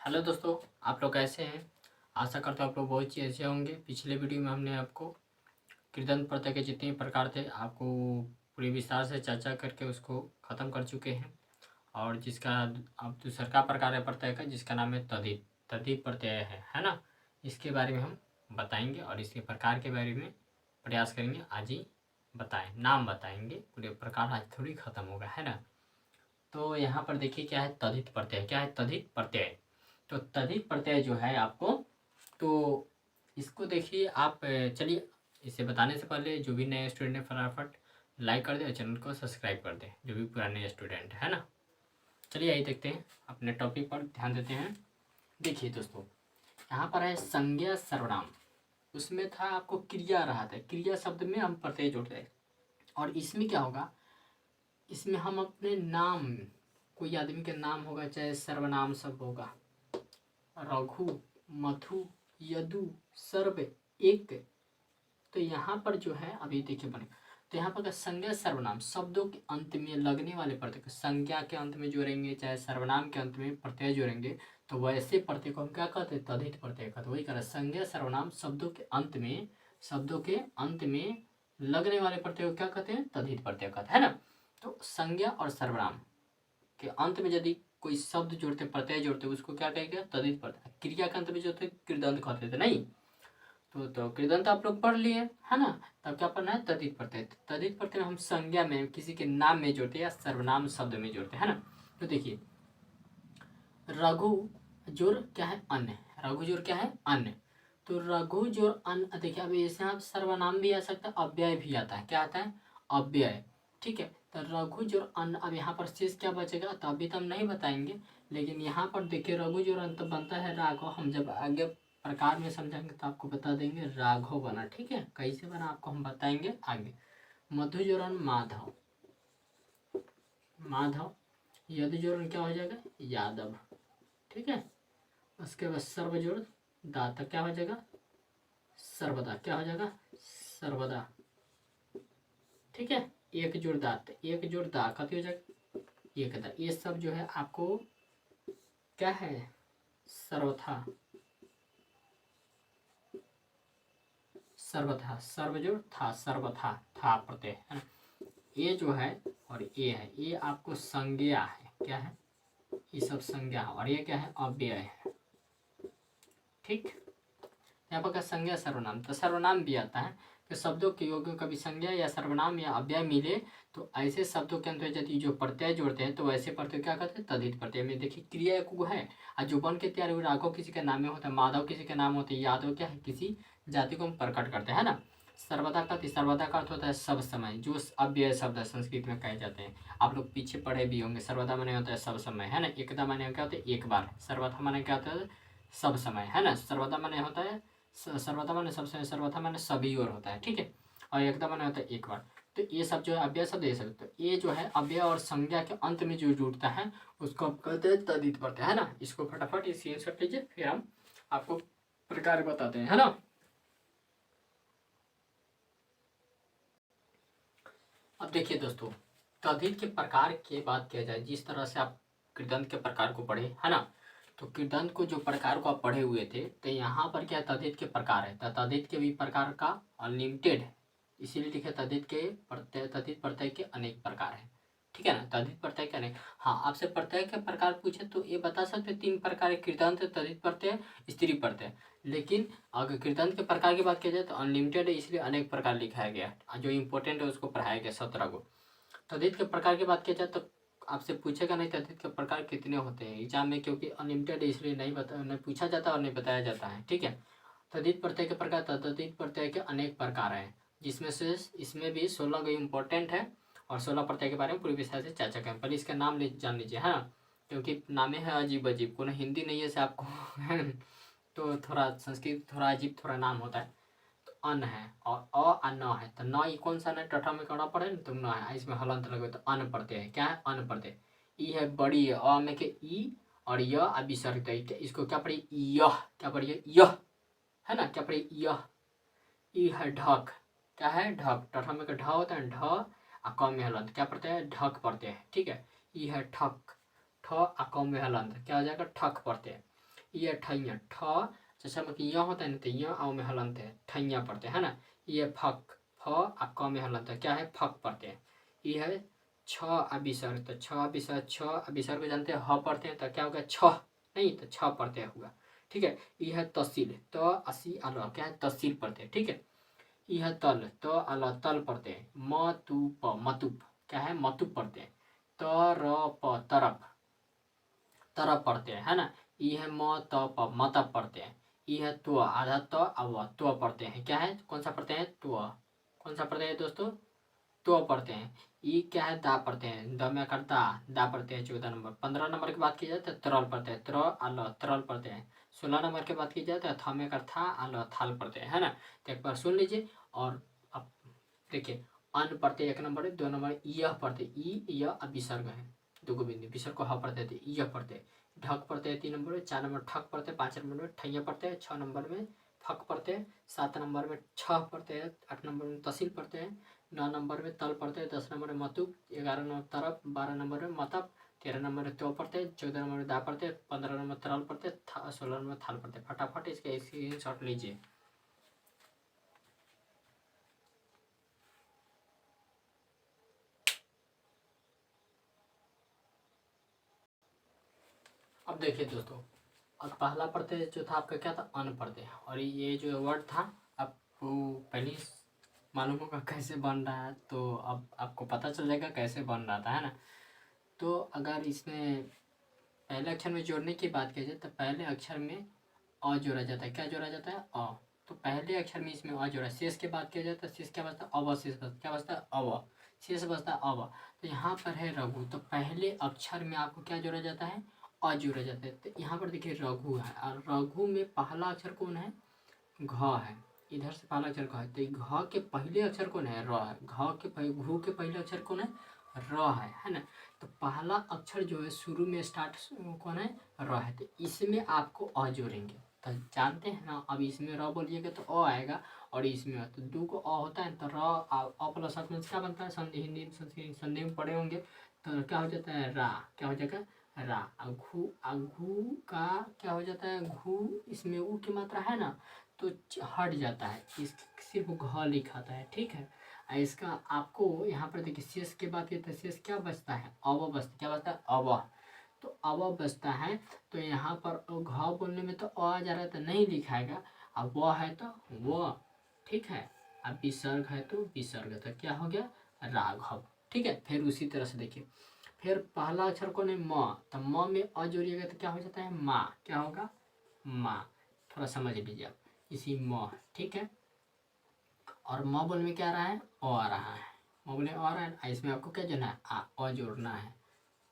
Hello दोस्तों, आप लोग कैसे हैं। आशा करता हूँ आप लोग बहुत ही अच्छे होंगे। पिछले वीडियो में हमने आपको कृदंत प्रत्यय के जितने भी प्रकार थे आपको पूरी विस्तार से चर्चा करके उसको ख़त्म कर चुके हैं। और जिसका अब दूसरा का प्रकार है प्रत्यय का, जिसका नाम है तद्धित। तद्धित प्रत्यय है ना। इसके बारे में हम बताएंगे और इसके प्रकार के बारे में प्रयास करेंगे। आज ही बताएं, नाम बताएंगे, पूरे प्रकार आज थोड़ी ख़त्म होगा, है ना। तो यहाँ पर देखिए क्या है तद्धित प्रत्यय। क्या है तद्धित प्रत्यय? तो तद्धित प्रत्यय जो है आपको, तो इसको देखिए आप। चलिए, इसे बताने से पहले जो भी नए स्टूडेंट है फटाफट लाइक कर दे और चैनल को सब्सक्राइब कर दे, जो भी पुराने स्टूडेंट है ना। चलिए यही देखते हैं, अपने टॉपिक पर ध्यान देते हैं। देखिए दोस्तों, यहाँ पर है संज्ञा सर्वनाम। उसमें था आपको क्रिया रहा था, क्रिया शब्द में हम प्रत्यय जोड़ते हैं। और इसमें क्या होगा, इसमें हम अपने नाम, कोई आदमी का नाम होगा, चाहे सर्वनाम शब्द होगा, रघु, मधु, यदु, सर्व, एक। तो यहाँ पर जो है अभी देखिए बने, तो यहाँ पर संज्ञा सर्वनाम शब्दों के अंत में लगने वाले प्रत्यय, संज्ञा के अंत में जोड़ेंगे चाहे सर्वनाम के अंत में प्रत्यय जोड़ेंगे, तो वैसे प्रत्यय को हम क्या कहते हैं, तद्धित प्रत्यय कहते हैं। वही कह रहा है, संज्ञा सर्वनाम शब्दों के अंत में, शब्दों के अंत में लगने वाले प्रत्यय को क्या कहते हैं, तद्धित प्रत्यय कहते हैं, है ना। तो संज्ञा और सर्वनाम के अंत में यदि कोई शब्द जोड़ते, प्रत्यय जोड़ते, उसको क्या कहेगा, तद्धित प्रत्यय। क्रिया के अंत में जो थे कृदंत कहते थे, नहीं तो कृदंत आप लोग पढ़ लिए, है ना। तब क्या पढ़ना है, तद्धित प्रत्यय। तद्धित प्रत्यय हम संज्ञा में, किसी के नाम में जोड़ते या सर्वनाम शब्द में जोड़ते, है ना। तो देखिए रघु जोड़ क्या है, अन्य। रघु जोड़ क्या है, अन्य। तो रघु जोड़ अन्य, देखिए अब इससे आप सर्वनाम भी आ सकता है, अव्यय भी आता है। क्या आता है, अव्यय। ठीक है, तो रघु जोड़ अन्य। अब यहाँ पर शेष क्या बचेगा, तो अभी तो हम नहीं बताएंगे, लेकिन यहाँ पर देखिए रघु जोड़ अंत बनता है राघव। हम जब आगे प्रकार में समझाएंगे तो आपको बता देंगे राघव बना, ठीक है, कैसे बना आपको हम बताएंगे आगे। मधु जोड़न माधव, माधव। यदु जोड़न क्या हो जाएगा, यादव, ठीक है। उसके बाद सर्व जोड़ दाता, क्या हो जाएगा, सर्वदा, क्या हो जाएगा, सर्वदा, ठीक है। एक जोड़ दात, एक जोड़ दा, कति हो जाएगा, एक दा। ये सब जो है आपको क्या है, सर्वथा, सर्वथा, सर्व जोड़ था, सर्वथा, था प्रत्यय, है ना। ये जो है और ये है, ये आपको संज्ञा है। क्या है, ये सब संज्ञा है, और ये क्या है, अव्यय है, ठीक। यहाँ पर संज्ञा सर्वनाम, तो सर्वनाम भी आता है कि शब्दों के योग्य कभी संज्ञा या सर्वनाम या अव्यय मिले तो ऐसे शब्दों के अंत यदि जो प्रत्यय जोड़ते हैं तो वैसे प्रत्यय क्या कहते हैं, तद्धित प्रत्यय। में देखिए क्रिया एक है, और जो बन के तैयार हुए, राघव किसी के नाम में होता है, माधव किसी के नाम होते हैं, यादव क्या है, किसी जाति को हम प्रकट करते हैं ना। सर्वदा का, सर्वदा का अर्थ होता है सब समय, जो अव्यय शब्द है संस्कृत में कहे जाते हैं। आप लोग पीछे पढ़े भी होंगे, सर्वदा माने होता है सब समय, है ना। एकदा माने क्या होता है, एक बार। सर्वथा माने क्या होता है, सब समय, है ना। सर्वदा माने होता है सर्वथा माने सब समय, सर्वथा माने सभी ओर होता है, ठीक है। और एकदा माने होता है एक बार। तो ये सब जो है अव्यय शब्द, ये सब, तो ये जो है अव्यय और संज्ञा के अंत में जो जुड़ता है उसको हम कहते हैं तद्धित प्रत्यय, है ना। इसको फटाफट स्क्रीनशॉट लीजिए, फिर हम आपको प्रकार बताते हैं, है ना। अब देखिए दोस्तों, तद्धित के प्रकार की बात किया जाए, जिस तरह से आप कृदंत के प्रकार को पढ़े, है ना। तो कृदंत को जो प्रकार को आप पढ़े हुए थे, तो यहाँ पर क्या तद्धित के प्रकार है, तो तद्धित के भी प्रकार का अनलिमिटेड है, इसीलिए लिखे तद्धित के प्रत्यय, तद्धित प्रत्यय के अनेक प्रकार है, ठीक है ना। तद्धित प्रत्यय के अनेक, हाँ आपसे प्रत्यय के प्रकार पूछे तो ये बता सकते, तीन प्रकार है, कृदंत, तद्धित प्रत्यय, स्त्री प्रत्यय। लेकिन अगर कृदंत के प्रकार की बात की जाए तो अनलिमिटेड है, इसलिए अनेक प्रकार लिखाया गया, जो इंपॉर्टेंट है उसको पढ़ाया गया 17 को। तद्धित के प्रकार की बात की जाए तो आपसे पूछेगा नहीं तद्धित के प्रकार कितने होते हैं एग्जाम में, क्योंकि अनलिमिटेड है इसलिए नहीं पूछा जाता और नहीं बताया जाता है, ठीक है। तद्धित प्रत्यय के प्रकार, तद्धित प्रत्यय के अनेक प्रकार हैं, जिसमें से इसमें भी 16 इंपॉर्टेंट है, और 16 प्रत्यय के बारे में पूरी विस्तार से चर्चा करें। पहले इसका नाम जान लीजिए, है ना, क्योंकि नामे है अजीब अजीब, को हिंदी नहीं है से आपको तो थोड़ा संस्कृत थोड़ा अजीब थोड़ा नाम होता है। तो अन है और अ न है, तो न कौन सा न टठा में कड़ा पड़े तो न है, इसमें हलंत लगे तो अन प्रत्यय है। क्या है, अन प्रत्यय। ई है बड़ी है, अ में के ई और य अभिसर्ग, इसको क्या पढ़ी, यह, क्या पढ़िए, यह, है ना, क्या पढ़ी, यह। ई है ढक, क्या है, ढक, टठा में का ढ होता है, ढ आ क में हलंत, क्या पढ़ते हैं, ढक पढ़ते हैं, ठीक है। ई है ठक, ठ आ क में हलंत, क्या हो जाएगा, ठक पढ़ते हैं। ये ठैया ठ जैसा मतलब यहाँ होता है ना तो यहाँ आओ में हलंत है ठैया पढ़ते हैं ना। ये फक फ आ क में हलंत है क्या है फक पढ़ते हैं। ये है छ विसर्ग तो छ विसर्ग छ विसर्ग जानते हैं ह पढ़ते हैं तो क्या होगा छ नहीं तो छ पढ़ते हुआ ठीक है। यह है तहसील तो असी अल क्या है तहसील पढ़ते हैं ठीक है। यह है तल तो अल तल पढ़ते हैं। मतुप मतुप क्या है मतुप पढ़ते हैं। तरप तरप तरप पढ़ते हैं है ना। यह है मतप मतप पढ़ते हैं। यह है त्व आधा त अब त्व पढ़ते हैं क्या है कौन सा पढ़ते हैं त्व कौन सा पढ़ते हैं दोस्तों तो पढ़ते हैं। ई क्या है दा पढ़ते हैं द में करता दा पढ़ते हैं 14 नंबर। 15 नंबर की बात की जाए तो तरल पढ़ते हैं त्र अल तरल पढ़ते हैं। 16 नंबर की बात की जाए तो थ में कर था अल थाल पढ़ते हैं है ना। तो एक बार सुन लीजिए और अब देखिए अन पढ़ते 1 नंबर 2 नंबर यह पढ़ते ई यह विसर्ग है दो बिंदु विसर्ग को ह पढ़ते थे यह पढ़ते ढक पढ़ते हैं 3 नंबर में। 4 नंबर ठक पढ़ते हैं। 5 नंबर में ठैया पढ़ते हैं। 6 नंबर में फक पढ़ते हैं। 7 नंबर में छ पढ़ते हैं। 8 नंबर में तहसील पढ़ते हैं। 9 नंबर में तल पढ़ते हैं। 10 नंबर में मतुब। 11 नंबर तरफ। 12 नंबर में मतब। 13 नंबर में तो पढ़ते हैं। 14 नंबर में दा पढ़ते हैं। 15 नंबर में तरल पढ़ते हैं। 16 नंबर थाल पढ़ते हैं। फटाफट इसके स्क्रीनशॉट लीजिए। अब देखिए दोस्तों अब पहला पढ़ते जो था आपका क्या था अन पढ़ते और ये जो वर्ड था आपको पहले मालूम होगा कैसे बन रहा है तो अब आपको पता चल जाएगा कैसे बन रहा था है ना। तो अगर इसमें पहले अक्षर में जोड़ने की बात की जाए तो पहले अक्षर में अ जोड़ा जाता है। क्या जोड़ा जाता है अ। तो पहले अक्षर में इसमें अ जोड़ा। शेष की बात किया जाए तो शेष क्या बचता है अवशेष क्या बचता है अव शेष बचता है अव। तो यहाँ पर है रघु तो पहले अक्षर में आपको क्या जोड़ा जाता है अ जोड़ा जाता है। तो यहाँ पर देखिए रघु है और रघु में पहला अक्षर कौन है घ है। इधर से पहला अक्षर घ है तो घ के पहले अक्षर कौन है र है। घ के घू के पहले अक्षर कौन है र है ना। तो पहला अक्षर जो है शुरू में स्टार्ट कौन है र है तो इसमें आपको अ जोड़ेंगे। तो जानते हैं ना अब इसमें र बोलिएगा तो अ आएगा और इसमें तो दो को अ होता है तो र अ प्लस अ क्या बनता है संधि हिंदी संधि में पढ़े होंगे तो क्या हो जाता है रा क्या हो जाएगा रा। घू का क्या हो जाता है घू इसमें ऊ की मात्रा है ना तो हट जाता है इस सिर्फ घ लिखाता है ठीक है। इसका आपको यहाँ पर देखिए शेष की बात की तो शेष क्या बचता है अव बचता क्या बचता है अव। तो अव बचता है तो यहाँ पर घ बोलने में तो अ जा रहा है तो नहीं लिखाएगा। अब व है तो व ठीक है। अब विसर्ग है तो विसर्ग तो क्या हो गया राघव ठीक है। फिर उसी तरह से देखिए फिर पहला अक्षर कौन है म तो म में अ जोड़िएगा तो क्या हो जाता है माँ क्या होगा माँ। थोड़ा समझ लीजिए आप इसी म ठीक है। और म बोलने में क्या आ रहा है ओ आ रहा है म बोलने आ रहा है इसमें आपको क्या जोड़ना है अ जोड़ना है।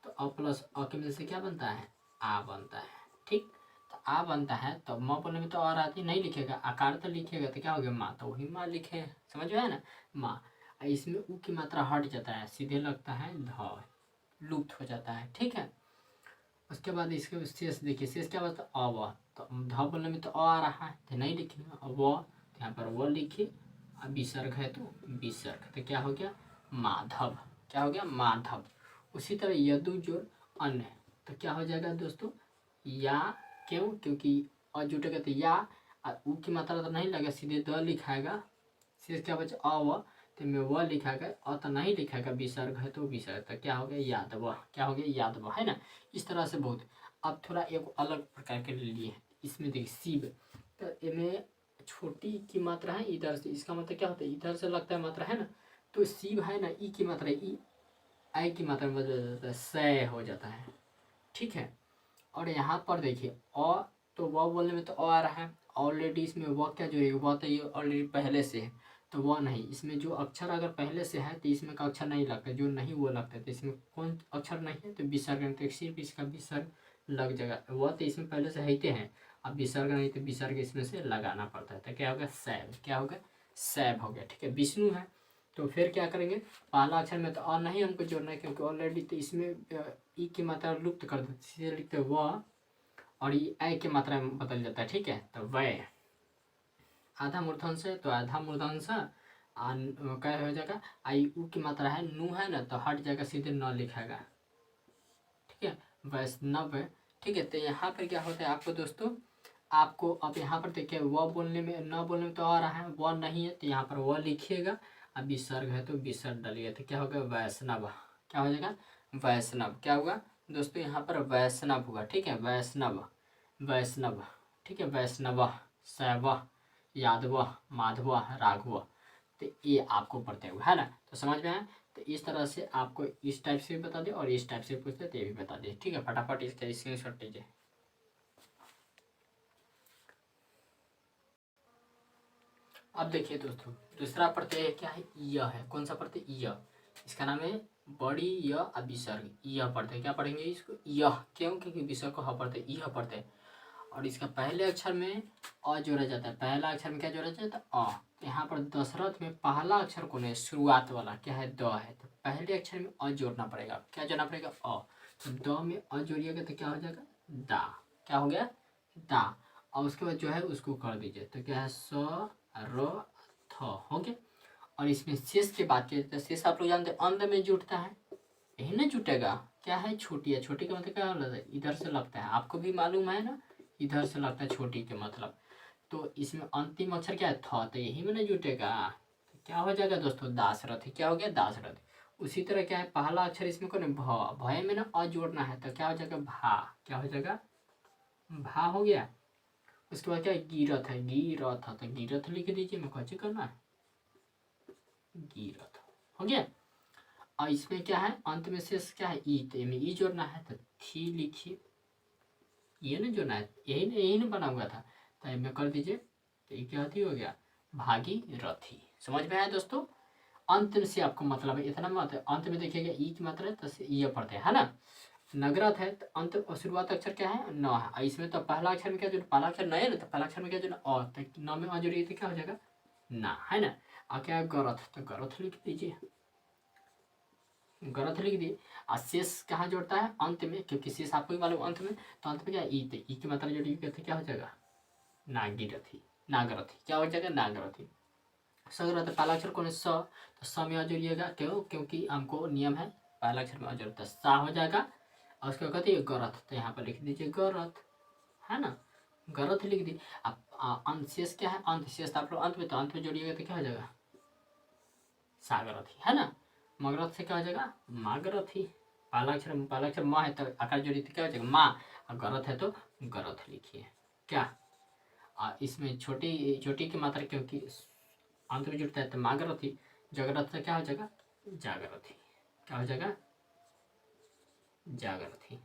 तो अ प्लस अ की वजह से क्या बनता है आ बनता है ठीक। तो आ बनता है तो म बोलने में तो और आती नहीं लिखेगा आकार तो लिखेगा तो क्या हो गया माँ तो वही माँ लिखे समझ में है ना माँ। इसमें ऊ की मात्रा हट जाता है सीधे लगता है ध लुप्त हो जाता है ठीक है। उसके बाद इसके शेष देखिए शेष क्या बचता है अव तो ध बोलने में तो अ आ रहा है तो नहीं लिखेगा अब यहाँ पर वो लिखिए अब विसर्ग है तो विसर्ग तो क्या हो गया माधव क्या हो गया माधव। उसी तरह यदु जोड़ अन्य तो क्या हो जाएगा दोस्तों या क्यों क्योंकि अ जुटेगा तो या ऊ की मात्रा तो नहीं लगा सीधे द लिखाएगा। शेष क्या बचा अव तो में वह लिखाएगा अ तो नहीं लिखाएगा विसर्ग है तो विसर्ग तो क्या हो गया यादव क्या हो गया यादव है ना। इस तरह से बहुत अब थोड़ा एक अलग प्रकार के लिए है इसमें देखिए शिव तो इनमें छोटी की मात्रा है इधर से इसका मतलब क्या होता है इधर से लगता है मात्रा है ना। तो शिव है ना ई की मात्रा ई आई की मात्रा में बदल जाता है स हो जाता है ठीक है। और यहाँ पर देखिए अ तो वह बोलने में तो अ आ रहा है ऑलरेडी इसमें वह क्या जोड़ेगा वह तो ये ऑलरेडी पहले से है तो वह नहीं इसमें जो अक्षर अगर पहले से है तो इसमें का अक्षर नहीं लगता जो नहीं वो लगता है तो इसमें कौन अक्षर नहीं है तो विसर्ग तो सिर्फ इसका विसर्ग लग जाएगा वह तो इसमें पहले से है हैं। अब विसर्ग नहीं तो विसर्ग इसमें से लगाना पड़ता है तो क्या होगा सैब क्या होगा सैब हो गया ठीक है। विष्णु है तो फिर क्या करेंगे पहला अक्षर में तो अ नहीं हमको जोड़ना है क्योंकि ऑलरेडी तो इसमें ई की मात्रा लुप्त कर देते सीधे लिखते वह और ये आई की मात्रा में बदल जाता है ठीक है। तो वह आधा मूर्धन्य है तो आधा मूर्धन्य क्या हो जाएगा आई ऊ की मात्रा है नू है ना तो हट जाएगा सीधे न लिखाएगा ठीक है। वैष्णव ठीक है। तो यहाँ पर क्या होता है आपको दोस्तों, आपको अब यहाँ पर देखिए व बोलने में न बोलने में तो आ रहा है, व नहीं है तो यहाँ पर व लिखिएगा। अब विसर्ग है तो विसर्ग डालिएगा तो क्या होगा वैष्णव। क्या हो जाएगा वैष्णव। क्या होगा दोस्तों यहाँ पर वैष्णव होगा। ठीक है वैष्णव वैष्णव। ठीक है वैष्णव शैव यादव माधव राघव। तो ये आपको पढ़ते हुए है ना, तो समझ में आया। तो इस तरह से आपको इस टाइप से भी बता दे और इस टाइप से पूछते तो ये भी बता दे। ठीक है फटाफट इसका स्क्रीनशॉट लीजिए। अब देखिए दोस्तों दूसरा प्रत्यय क्या है, य है। कौन सा प्रत्यय, य। इसका नाम है बड़ी य अभिसर्ग, यह प्रत्यय। क्या पढ़ेंगे इसको, यह। क्यों, क्योंकि विसर्ग को ह पढ़ते यह प्रत्यय। और इसका पहले अक्षर में अ जोड़ा जाता है। पहला अक्षर में क्या जोड़ा जाता है, अ। तो यहाँ पर दशरथ में पहला अक्षर कौन है, शुरुआत वाला क्या है, द है। तो पहले अक्षर में अ जोड़ना पड़ेगा। क्या जोड़ना पड़ेगा, अ। तो द में अ जोड़िएगा तो क्या हो जाएगा, दा। क्या हो गया, दा। और उसके बाद जो है उसको कर दीजिए तो क्या है, स र थ हो गया। और इसमें शेष की बात की तो शेष आप लोग जानते हैं अंत में जुटता है, यही ना जुटेगा। क्या है, छोटी है। छोटी का मतलब क्या होता है, इधर से लगता है। आपको भी मालूम है ना, इधर से लगता है छोटी के मतलब। तो इसमें अंतिम अक्षर क्या है, थ। तो यही में ना जुटेगा तो क्या हो जाएगा दोस्तों, दाशरथी। क्या हो गया, दाशरथी। उसी तरह क्या है, पहला अक्षर इसमें कौन है, भ। भय में ना अ जोड़ना है तो क्या हो जाएगा, भा। क्या हो जाएगा, भा हो गया। उसके बाद क्या है, गिरथ है, गिरथ। तो गिरथ लिख दीजिए, मैं कैसे करना है, गिरथ हो गया। और इसमें क्या है, अंत में शेष क्या है, ई। तो में ई जोड़ना है तो थी लिखिए, ये ना जोड़ना है, यही ना बना हुआ था। तो इसमें कर दीजिए तो ये क्या हो गया, भागीरथी। समझ में आया दोस्तों। अंत से आपको मतलब है इतना मत, अंत में देखिएगा ई की मात्रा है तो ये पढ़ते हैं, है ना। नगरथ है तो अंत और शुरुआत अक्षर क्या है, न है। इसमें तो पहला अक्षर में क्या जो, पहला अक्षर न है ना, तो पहला अक्षर में क्या जो अ। तो न में अ जोड़िए तो क्या हो जाएगा, ना, है ना। और क्या है, गरथ। तो गरथ लिख दीजिए, गलत लिख दिए। और शेष कहाँ जोड़ता है, अंत में, क्योंकि शेष आपको ही मालूम अंत में। तो अंत में क्या, ई। तो ई की मात्रा जोड़िएगा तो क्या हो जाएगा, नागिरथी, नागरथी। क्या हो जाएगा, नागरथी। सगरथ पहला अक्षर कौन है, स। तो स में अ जोड़िएगा, क्यों, क्योंकि हमको नियम है पहला अक्षर में अ जोड़ता है, सा हो जाएगा। और उसके बाद कहते हैं गरथ। तो यहाँ पर लिख दीजिए गरथ, है ना, गरथ लिख दी। अब अंत शेष क्या है, अंत शेष आप लोग अंत में, तो अंत में जोड़िएगा तो क्या हो जाएगा, सागरथी, है ना। मगरथ से क्या हो जाएगा, मागरथी। पहला अक्षर माँ है तो आकार जोड़ी तो क्या हो जाएगा, माँ। और गरथ है तो गरथ लिखिए। क्या, इसमें छोटी छोटी की मात्रा क्योंकि अंत में जुड़ता है तो मागरथी। जगरथ से क्या हो जाएगा, जागरथी। क्या हो जाएगा, जागरथी।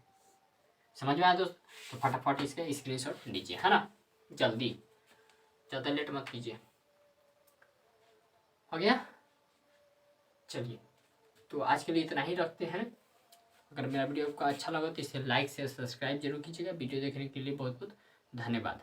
समझ में आया दोस्त। तो फटाफट इसका स्क्रीनशॉट लीजिए, है ना, जल्दी, ज़्यादा लेट मत कीजिए। हो गया, चलिए तो आज के लिए इतना ही रखते हैं। अगर मेरा वीडियो आपको अच्छा लगा तो इसे लाइक से सब्सक्राइब जरूर कीजिएगा। वीडियो देखने के लिए बहुत बहुत धन्यवाद।